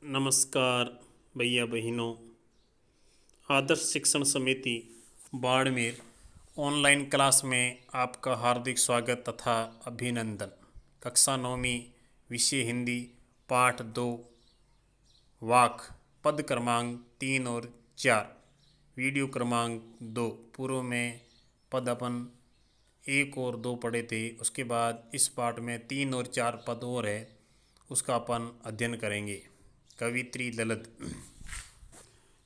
नमस्कार भैया बहनों। आदर्श शिक्षण समिति बाड़मेर ऑनलाइन क्लास में आपका हार्दिक स्वागत तथा अभिनंदन। कक्षा 9वीं विषय हिंदी पाठ 2 वाक पद क्रमांक 3 और 4 वीडियो क्रमांक 2। पूर्व में पद अपन 1 और 2 पढ़े थे। उसके बाद इस पाठ में 3 और 4 पद और है, उसका अपन अध्ययन करेंगे। कवित्री ललित।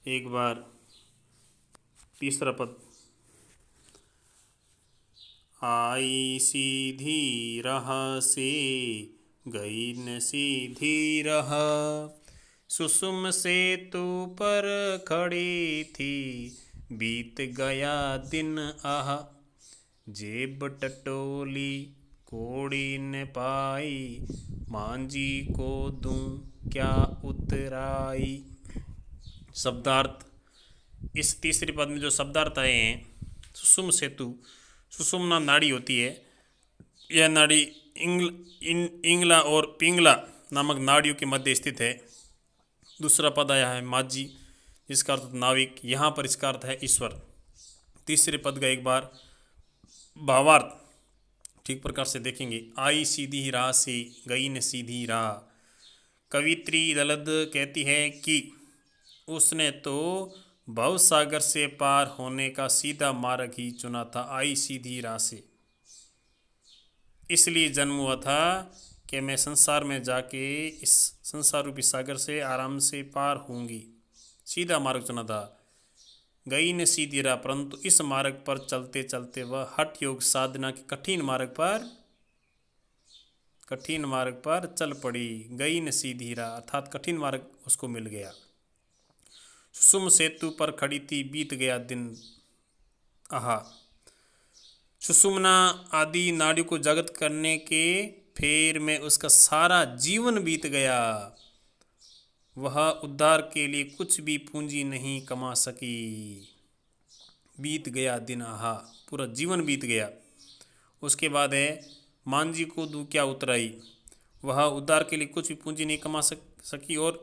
एक बार तीसरा पद। आई सीधी राह से गई न सीधी राह, सुसुम सेतु पर खड़ी थी बीत गया दिन आह, जेब टटोली कोड़ी न पाई मांझी को दूं क्या उतराई। शब्दार्थ। इस तीसरे पद में जो शब्दार्थ आए हैं, सुषुम सेतु, सुषुम्ना नाड़ी होती है। यह नाड़ी इंगला और पिंगला नामक नाड़ियों के मध्य स्थित है। दूसरा पद आया है माझी, जिसका अर्थ नाविक, यहाँ पर इसका अर्थ है ईश्वर। तीसरे पद का एक बार भावार्थ ठीक प्रकार से देखेंगे। आई सीधी राह से गई न सीधी राह। कवित्री ललित कहती है कि उसने तो भवसागर से पार होने का सीधा मार्ग ही चुना था। आई सीधी राह से इसलिए जन्म हुआ था कि मैं संसार में जाके इस संसार रूपी सागर से आराम से पार होंगी। सीधा मार्ग चुना था। गई न सीधी राह, परंतु इस मार्ग पर चलते चलते वह हठ योग साधना के कठिन मार्ग पर चल पड़ी। गई न सीधी राह अर्थात कठिन मार्ग उसको मिल गया। सुषुम सेतु पर खड़ी थी बीत गया दिन आहा। सुषुम्ना आदि नाड़ियों को जागृत करने के फेर में उसका सारा जीवन बीत गया। वह उद्धार के लिए कुछ भी पूंजी नहीं कमा सकी। बीत गया दिन आहा, पूरा जीवन बीत गया। उसके बाद है मांझी को दूं क्या उतराई। वह उद्धार के लिए कुछ भी पूंजी नहीं कमा सकी और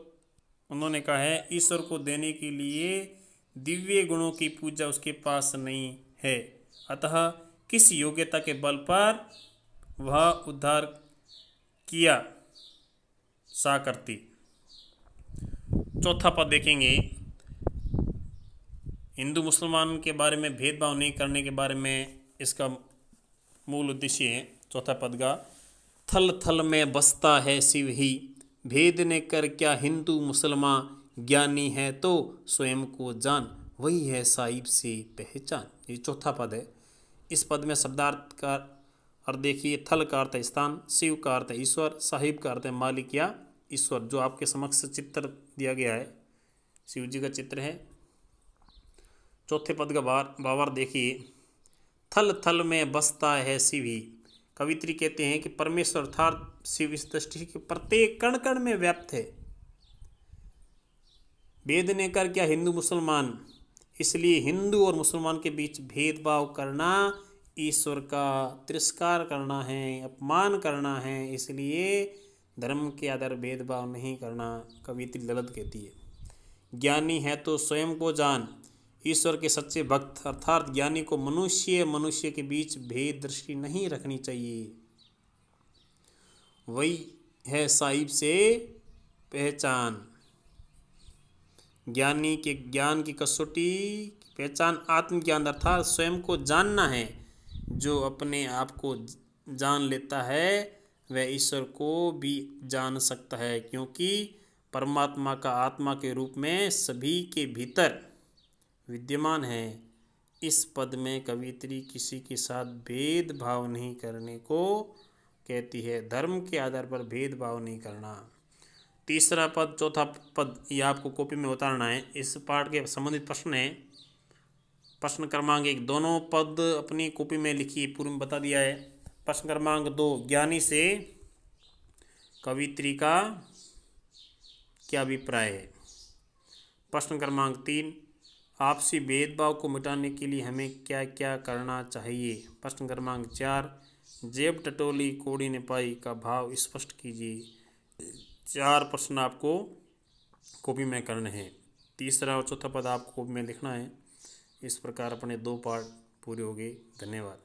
उन्होंने कहा है ईश्वर को देने के लिए दिव्य गुणों की पूजा उसके पास नहीं है, अतः किस योग्यता के बल पर वह उद्धार किया सा करती। चौथा पद देखेंगे। हिंदू मुसलमान के बारे में भेदभाव नहीं करने के बारे में इसका मूल उद्देश्य है। चौथा पद का थल थल में बसता है शिव ही, भेद ने कर क्या हिंदू मुसलमान, ज्ञानी है तो स्वयं को जान, वही है साहिब से पहचान। ये चौथा पद है। इस पद में शब्दार्थ का अर्थ देखिए। थल का अर्थ है स्थान, शिव का अर्थ है ईश्वर, साहिब का अर्थ है मालिक या ईश्वर। जो आपके समक्ष चित्र दिया गया है शिव जी का चित्र है। चौथे पद का भावार्थ देखिए। थल थल में बसता है शिव ही। कवित्री कहते हैं कि परमेश्वर अर्थात शिव इस दृष्टि के प्रत्येक कण कण में व्याप्त है। भेद ने कर क्या हिंदू मुसलमान, इसलिए हिंदू और मुसलमान के बीच भेदभाव करना ईश्वर का तिरस्कार करना है, अपमान करना है। इसलिए धर्म के आधार भेदभाव नहीं करना, कवित्री ललित कहती है। ज्ञानी है तो स्वयं को जान। ईश्वर के सच्चे भक्त अर्थात ज्ञानी को मनुष्य के बीच भेद दृष्टि नहीं रखनी चाहिए। वही है साहिब से पहचान। ज्ञानी के ज्ञान की कसौटी पहचान आत्मज्ञान अर्थात स्वयं को जानना है। जो अपने आप को जान लेता है वह ईश्वर को भी जान सकता है, क्योंकि परमात्मा का आत्मा के रूप में सभी के भीतर विद्यमान है। इस पद में कवित्री किसी के साथ भेदभाव नहीं करने को कहती है। धर्म के आधार पर भेदभाव नहीं करना। तीसरा पद चौथा पद यह आपको कॉपी में उतारना है। इस पाठ के संबंधित प्रश्न है। प्रश्न क्रमांक 1 दोनों पद अपनी कॉपी में लिखिए, पूर्व में बता दिया है। प्रश्न क्रमांक 2 ज्ञानी से कवित्री का क्या अभिप्राय है। प्रश्न क्रमांक 3 आपसी भेदभाव को मिटाने के लिए हमें क्या क्या करना चाहिए। प्रश्न क्रमांक 4 जेब टटोली कोड़ी ने पाई का भाव स्पष्ट कीजिए। 4 प्रश्न आपको कॉपी में करने हैं। तीसरा और चौथा पद आपको कॉपी में लिखना है। इस प्रकार अपने 2 पार्ट पूरे हो गए। धन्यवाद।